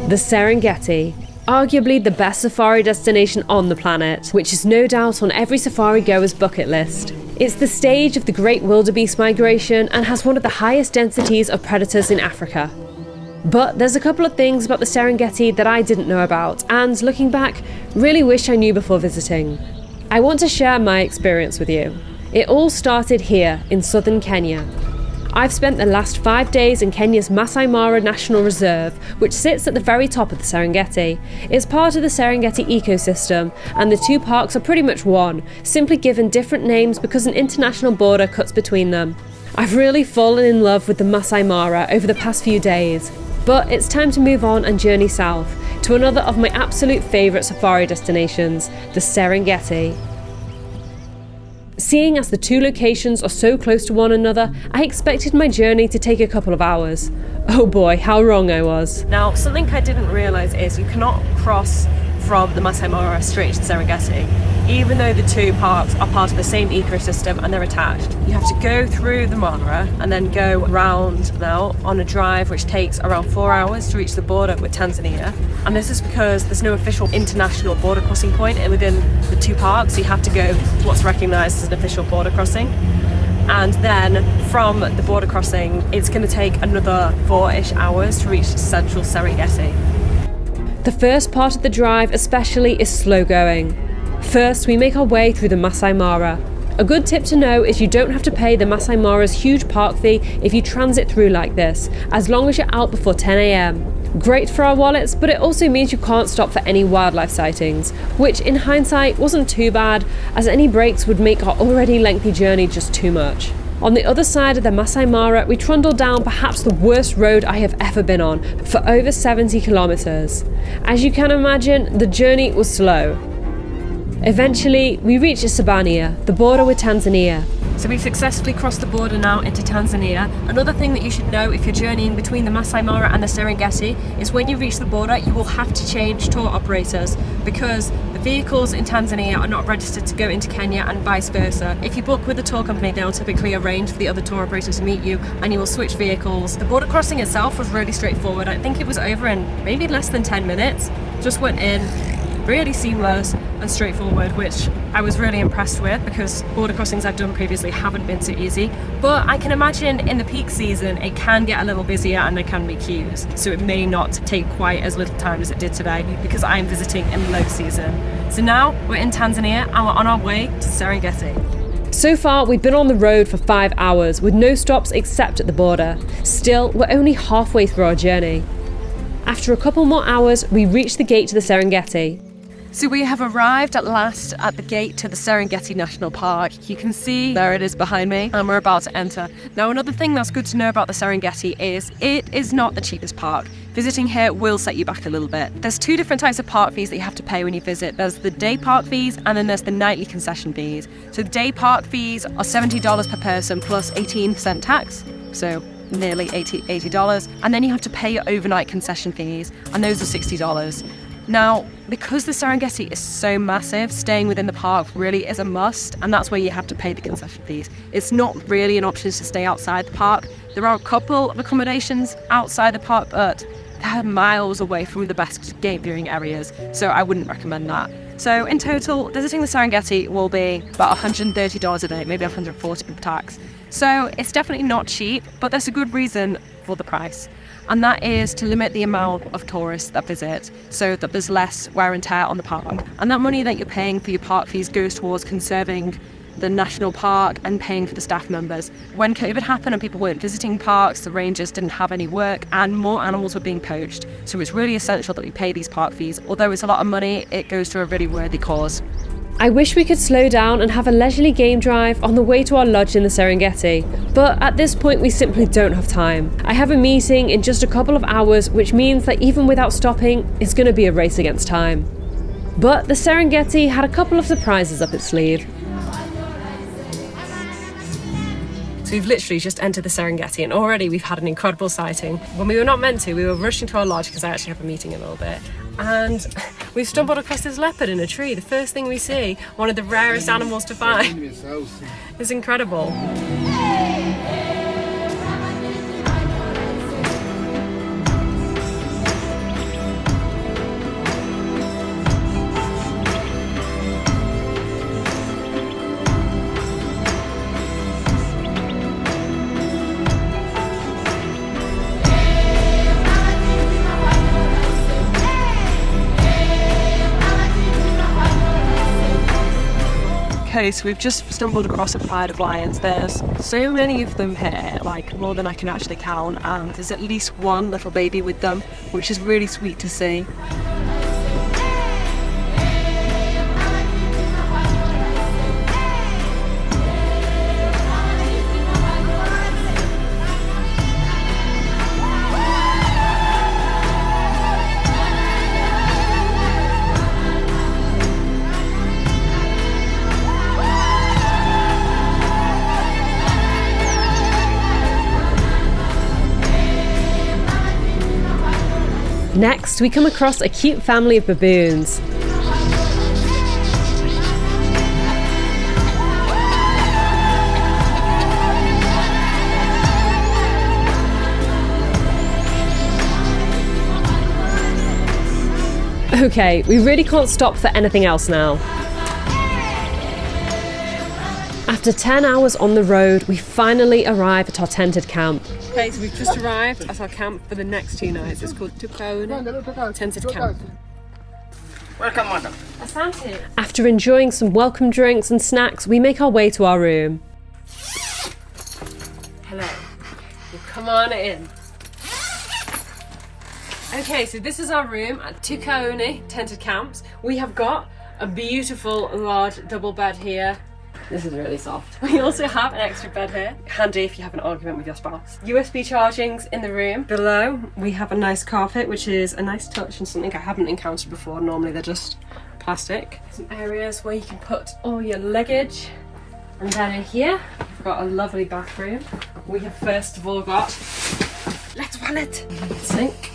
The Serengeti, arguably the best safari destination on the planet, which is no doubt on every safari goer's bucket list. It's the stage of the great wildebeest migration and has one of the highest densities of predators in Africa. But there's a couple of things about the Serengeti that I didn't know about, and looking back, really wish I knew before visiting. I want to share my experience with you. It all started here in southern Kenya. I've spent the last 5 days in Kenya's Masai Mara National Reserve, which sits at the very top of the Serengeti. It's part of the Serengeti ecosystem, and the two parks are pretty much one, simply given different names because an international border cuts between them. I've really fallen in love with the Masai Mara over the past few days, but it's time to move on and journey south to another of my absolute favourite safari destinations, the Serengeti. Seeing as the two locations are so close to one another, I expected my journey to take a couple of hours. Oh boy, how wrong I was. Now, something I didn't realise is you cannot cross from the Masai Mara straight to the Serengeti, even though the two parks are part of the same ecosystem and they're attached. You have to go through the Mara and then go around now on a drive which takes around 4 hours to reach the border with Tanzania. And this is because there's no official international border crossing point within the two parks, so you have to go to what's recognised as an official border crossing. And then from the border crossing, it's going to take another 4-ish hours to reach central Serengeti. The first part of the drive especially is slow going. First, we make our way through the Masai Mara. A good tip to know is you don't have to pay the Masai Mara's huge park fee if you transit through like this, as long as you're out before 10 AM. Great for our wallets, but it also means you can't stop for any wildlife sightings, which in hindsight wasn't too bad, as any breaks would make our already lengthy journey just too much. On the other side of the Masai Mara, we trundled down perhaps the worst road I have ever been on, for over 70 kilometres. As you can imagine, the journey was slow. Eventually, we reached Isebania, the border with Tanzania. So we've successfully crossed the border now into Tanzania. Another thing that you should know if you're journeying between the Masai Mara and the Serengeti is when you reach the border, you will have to change tour operators because the vehicles in Tanzania are not registered to go into Kenya and vice versa. If you book with the tour company, they'll typically arrange for the other tour operator to meet you and you will switch vehicles. The border crossing itself was really straightforward. I think it was over in maybe less than 10 minutes. Just went in, really seamless and straightforward, which I was really impressed with because border crossings I've done previously haven't been so easy. But I can imagine in the peak season it can get a little busier and there can be queues, so it may not take quite as little time as it did today because I'm visiting in low season. So now we're in Tanzania and we're on our way to Serengeti. So far, we've been on the road for 5 hours with no stops except at the border. Still, we're only halfway through our journey. After a couple more hours, we reach the gate to the Serengeti. So we have arrived at last at the gate to the Serengeti National Park. You can see there it is behind me and we're about to enter. Now another thing that's good to know about the Serengeti is it is not the cheapest park. Visiting here will set you back a little bit. There's two different types of park fees that you have to pay when you visit. There's the day park fees and then there's the nightly concession fees. So the day park fees are $70 per person plus 18% tax. So nearly $80. And then you have to pay your overnight concession fees and those are $60. Now, because the Serengeti is so massive, staying within the park really is a must, and that's where you have to pay the concession fees. It's not really an option to stay outside the park. There are a couple of accommodations outside the park, but they're miles away from the best game viewing areas, so I wouldn't recommend that. So in total, visiting the Serengeti will be about $130 a day, maybe $140 with tax. So it's definitely not cheap, but there's a good reason for the price. And that is to limit the amount of tourists that visit so that there's less wear and tear on the park. And that money that you're paying for your park fees goes towards conserving the national park and paying for the staff members. When COVID happened and people weren't visiting parks, the rangers didn't have any work and more animals were being poached. So it's really essential that we pay these park fees. Although it's a lot of money, it goes to a really worthy cause. I wish we could slow down and have a leisurely game drive on the way to our lodge in the Serengeti, but at this point we simply don't have time. I have a meeting in just a couple of hours, which means that even without stopping, it's going to be a race against time. But the Serengeti had a couple of surprises up its sleeve. So we've literally just entered the Serengeti and already we've had an incredible sighting. When we were not meant to, we were rushing to our lodge because I actually have a meeting in a little bit. And We've stumbled across this leopard in a tree. The first thing we see, one of the rarest animals to find. It's incredible. Okay, so we've just stumbled across a pride of lions. There's so many of them here, like more than I can actually count, and there's at least one little baby with them, which is really sweet to see. Next, we come across a cute family of baboons. Okay, we really can't stop for anything else now. After 10 hours on the road, we finally arrive at our tented camp. Okay, so we've just arrived at our camp for the next 2 nights. It's called Tukone Tented Camp. Welcome, madam. Asante. After enjoying some welcome drinks and snacks, we make our way to our room. Hello. Well, come on in. Okay, so this is our room at Tukone Tented Camps. We have got a beautiful large double bed here. This is really soft. We also have an extra bed here, handy if you have an argument with your spouse. USB chargings in the room. Below, we have a nice carpet, which is a nice touch and something I haven't encountered before. Normally they're just plastic. Some areas where you can put all your luggage. And then in here, we've got a lovely bathroom. We have first of all got la toilette, sink,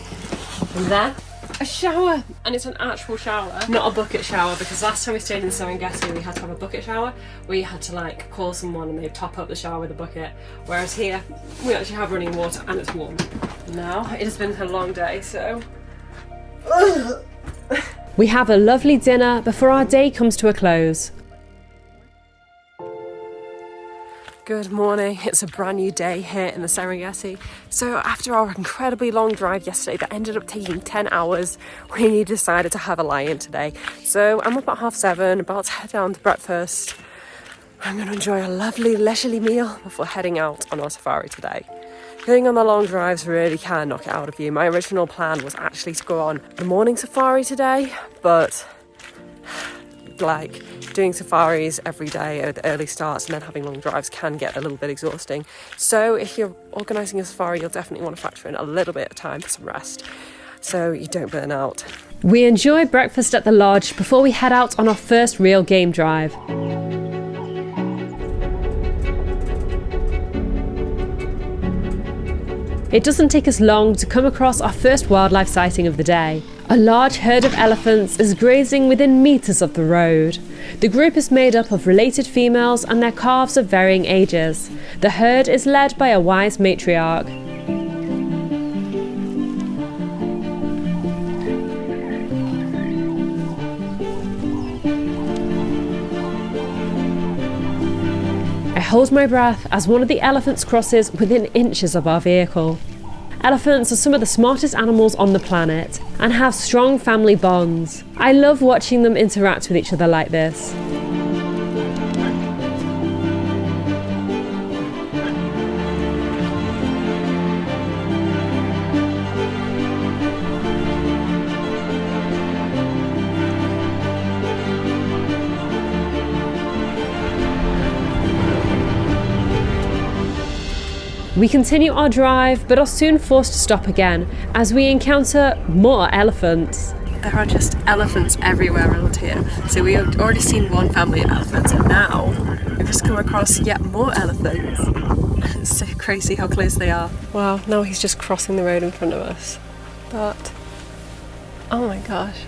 and then a shower, and it's an actual shower, not a bucket shower, because last time we stayed in Serengeti we had to have a bucket shower where you had to like call someone and they'd top up the shower with a bucket, whereas here we actually have running water and it's warm. Now it has been a long day, so we have a lovely dinner before our day comes to a close. Good morning, it's a brand new day here in the Serengeti. So after our incredibly long drive yesterday that ended up taking 10 hours, we decided to have a lie-in today. So I'm up at 7:30, about to head down to breakfast. I'm going to enjoy a lovely leisurely meal before heading out on our safari today. Going on the long drives really can knock it out of you. My original plan was actually to go on the morning safari today, but like doing safaris every day at the early starts and then having long drives can get a little bit exhausting. So if you're organising a safari, you'll definitely want to factor in a little bit of time for some rest so you don't burn out. We enjoy breakfast at the lodge before we head out on our first real game drive. It doesn't take us long to come across our first wildlife sighting of the day. A large herd of elephants is grazing within metres of the road. The group is made up of related females and their calves of varying ages. The herd is led by a wise matriarch. I hold my breath as one of the elephants crosses within inches of our vehicle. Elephants are some of the smartest animals on the planet and have strong family bonds. I love watching them interact with each other like this. We continue our drive, but are soon forced to stop again as we encounter more elephants. There are just elephants everywhere around here. So we have already seen one family of elephants and now we've just come across yet more elephants. It's so crazy how close they are. Wow, now he's just crossing the road in front of us. But, oh my gosh.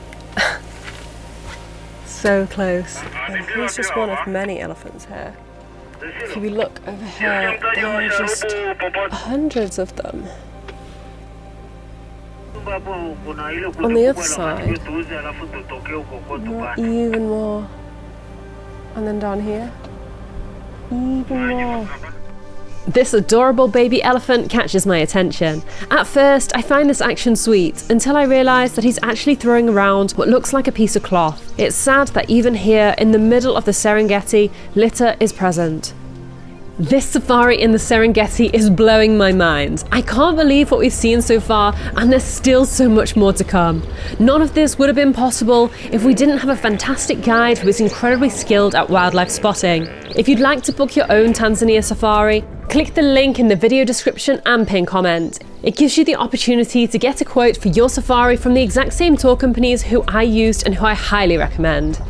so close. And here's just one of many elephants here. If we look over here, there are just hundreds of them. On the other side, even more. And then down here, even more. This adorable baby elephant catches my attention. At first, I find this action sweet, until I realise that he's actually throwing around what looks like a piece of cloth. It's sad that even here, in the middle of the Serengeti, litter is present. This safari in the Serengeti is blowing my mind. I can't believe what we've seen so far, and there's still so much more to come. None of this would have been possible if we didn't have a fantastic guide who is incredibly skilled at wildlife spotting. If you'd like to book your own Tanzania safari, click the link in the video description and pin comment. It gives you the opportunity to get a quote for your safari from the exact same tour companies who I used and who I highly recommend.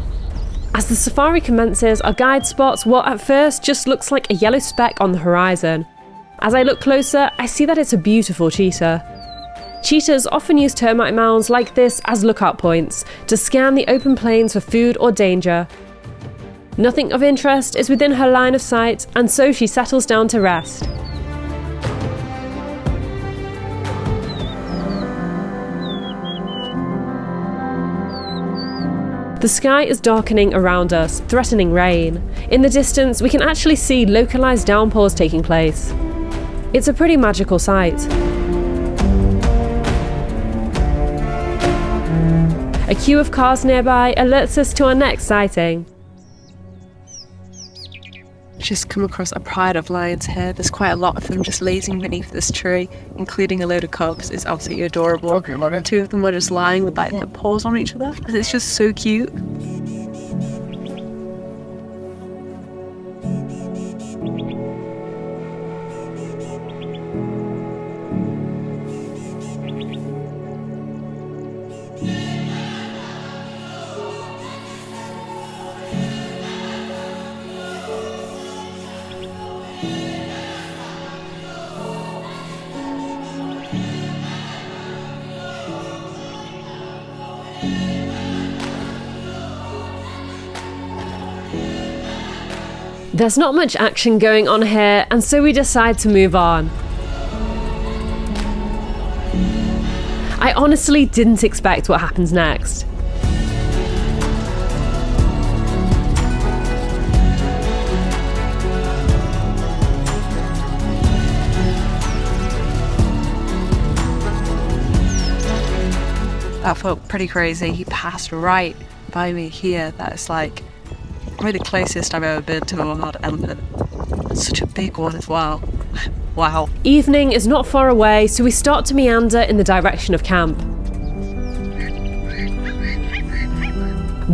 As the safari commences, our guide spots what at first just looks like a yellow speck on the horizon. As I look closer, I see that it's a beautiful cheetah. Cheetahs often use termite mounds like this as lookout points to scan the open plains for food or danger. Nothing of interest is within her line of sight, and so she settles down to rest. The sky is darkening around us, threatening rain. In the distance, we can actually see localised downpours taking place. It's a pretty magical sight. A queue of cars nearby alerts us to our next sighting. Just come across a pride of lions here. There's quite a lot of them just lazing beneath this tree, including a load of cubs. It's absolutely adorable. Okay, two of them were just lying with like their paws on each other. It's just so cute. There's not much action going on here, and so we decide to move on. I honestly didn't expect what happens next. That felt pretty crazy. He passed right by me here. That's like probably the closest I've ever been to a wild elephant. It's such a big one as well. Wow. Evening is not far away, so we start to meander in the direction of camp.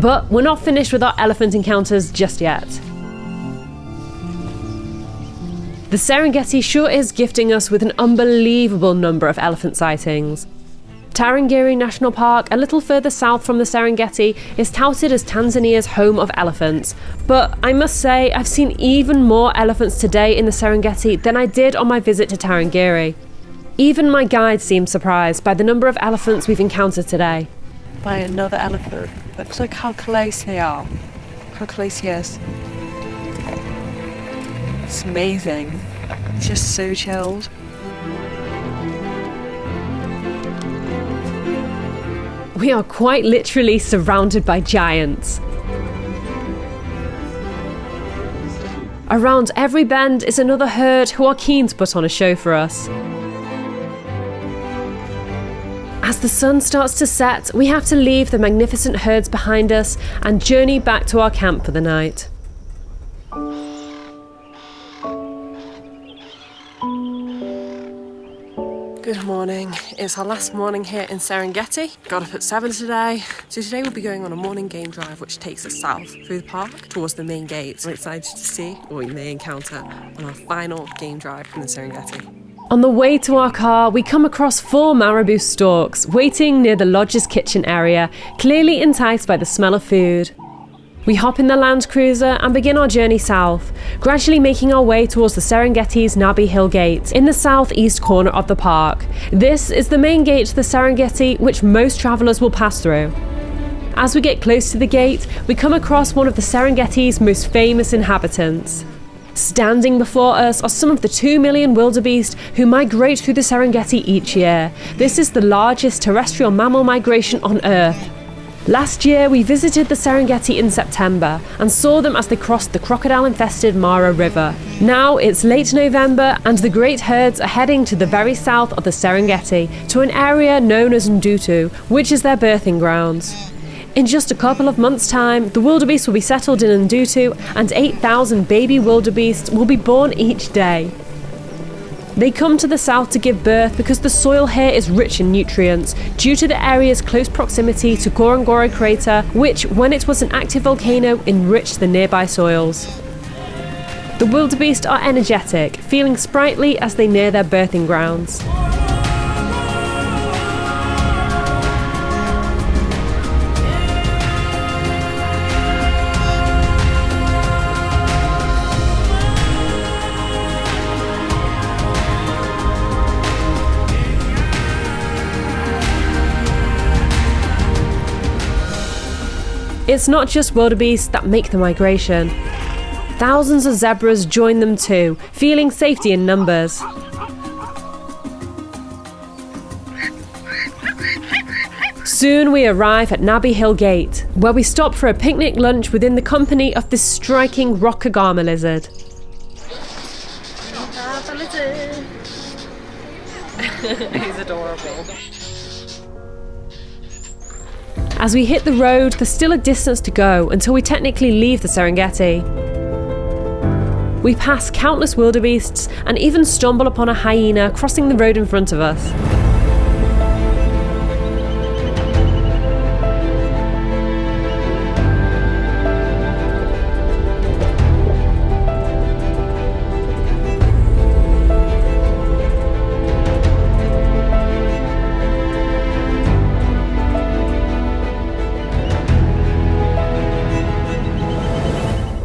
But we're not finished with our elephant encounters just yet. The Serengeti sure is gifting us with an unbelievable number of elephant sightings. Serengeti National Park, a little further south from the Serengeti, is touted as Tanzania's home of elephants. But I must say, I've seen even more elephants today in the Serengeti than I did on my visit to Serengeti. Even my guide seemed surprised by the number of elephants we've encountered today. By another elephant. Looks like how close they are. How close he is. It's amazing. It's just so chilled. We are quite literally surrounded by giants. Around every bend is another herd who are keen to put on a show for us. As the sun starts to set, we have to leave the magnificent herds behind us and journey back to our camp for the night. Good morning. It's our last morning here in Serengeti. Got up at 7 today. So today we'll be going on a morning game drive which takes us south through the park towards the main gates. I'm excited to see what we may encounter on our final game drive in the Serengeti. On the way to our car, we come across 4 marabou storks waiting near the lodge's kitchen area, clearly enticed by the smell of food. We hop in the Land Cruiser and begin our journey south, gradually making our way towards the Serengeti's Nabi Hill Gate, in the southeast corner of the park. This is the main gate to the Serengeti, which most travellers will pass through. As we get close to the gate, we come across one of the Serengeti's most famous inhabitants. Standing before us are some of the 2 million wildebeest who migrate through the Serengeti each year. This is the largest terrestrial mammal migration on Earth. Last year, we visited the Serengeti in September and saw them as they crossed the crocodile-infested Mara River. Now it's late November and the great herds are heading to the very south of the Serengeti, to an area known as Ndutu, which is their birthing grounds. In just a couple of months' time, the wildebeest will be settled in Ndutu and 8,000 baby wildebeest will be born each day. They come to the south to give birth because the soil here is rich in nutrients due to the area's close proximity to Ngorongoro crater, which, when it was an active volcano, enriched the nearby soils. The wildebeest are energetic, feeling sprightly as they near their birthing grounds. It's not just wildebeest that make the migration. Thousands of zebras join them too, feeling safety in numbers. Soon we arrive at Nabi Hill Gate, where we stop for a picnic lunch within the company of this striking rock kagama lizard. He's adorable. As we hit the road, there's still a distance to go until we technically leave the Serengeti. We pass countless wildebeests and even stumble upon a hyena crossing the road in front of us.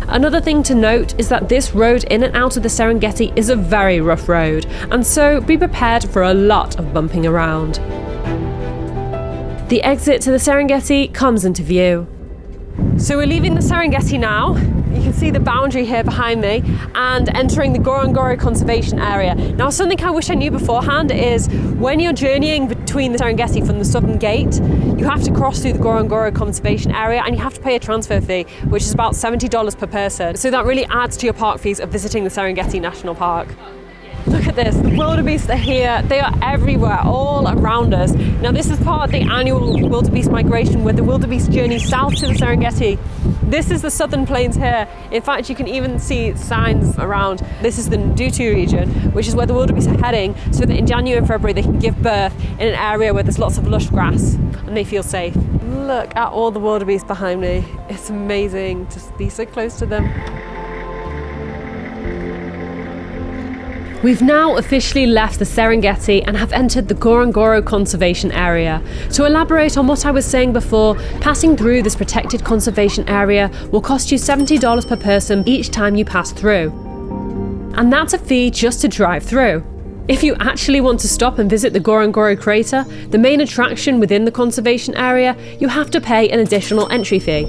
Another thing to note is that this road in and out of the Serengeti is a very rough road, and so be prepared for a lot of bumping around. The exit to the Serengeti comes into view. So we're leaving the Serengeti now. You can see the boundary here behind me and entering the Ngorongoro Conservation Area. Now, something I wish I knew beforehand is when you're journeying between the Serengeti from the southern gate, you have to cross through the Ngorongoro Conservation Area and you have to pay a transfer fee, which is about $70 per person. So that really adds to your park fees of visiting the Serengeti National Park. Look at this, the wildebeest are here, they are everywhere, all around us. Now this is part of the annual wildebeest migration where the wildebeest journey south to the Serengeti. This is the southern plains here. In fact, you can even see signs around. This is the Ndutu region, which is where the wildebeest are heading, so that in January and February they can give birth in an area where there's lots of lush grass and they feel safe. Look at all the wildebeest behind me. It's amazing to be so close to them. We've now officially left the Serengeti and have entered the Ngorongoro Conservation Area. To elaborate on what I was saying before, passing through this protected conservation area will cost you $70 per person each time you pass through. And that's a fee just to drive through. If you actually want to stop and visit the Ngorongoro crater, the main attraction within the conservation area, you have to pay an additional entry fee.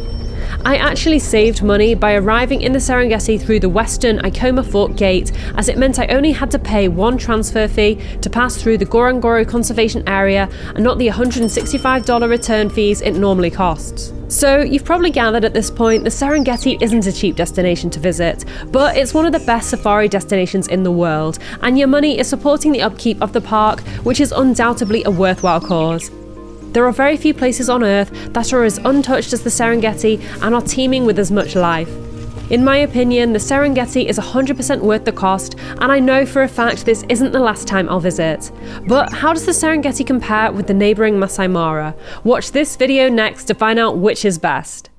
I actually saved money by arriving in the Serengeti through the western Ikoma Fort Gate, as it meant I only had to pay one transfer fee to pass through the Ngorongoro Conservation Area and not the $165 return fees it normally costs. So you've probably gathered at this point the Serengeti isn't a cheap destination to visit, but it's one of the best safari destinations in the world, and your money is supporting the upkeep of the park, which is undoubtedly a worthwhile cause. There are very few places on Earth that are as untouched as the Serengeti and are teeming with as much life. In my opinion, the Serengeti is 100% worth the cost, and I know for a fact this isn't the last time I'll visit. But how does the Serengeti compare with the neighbouring Masai Mara? Watch this video next to find out which is best.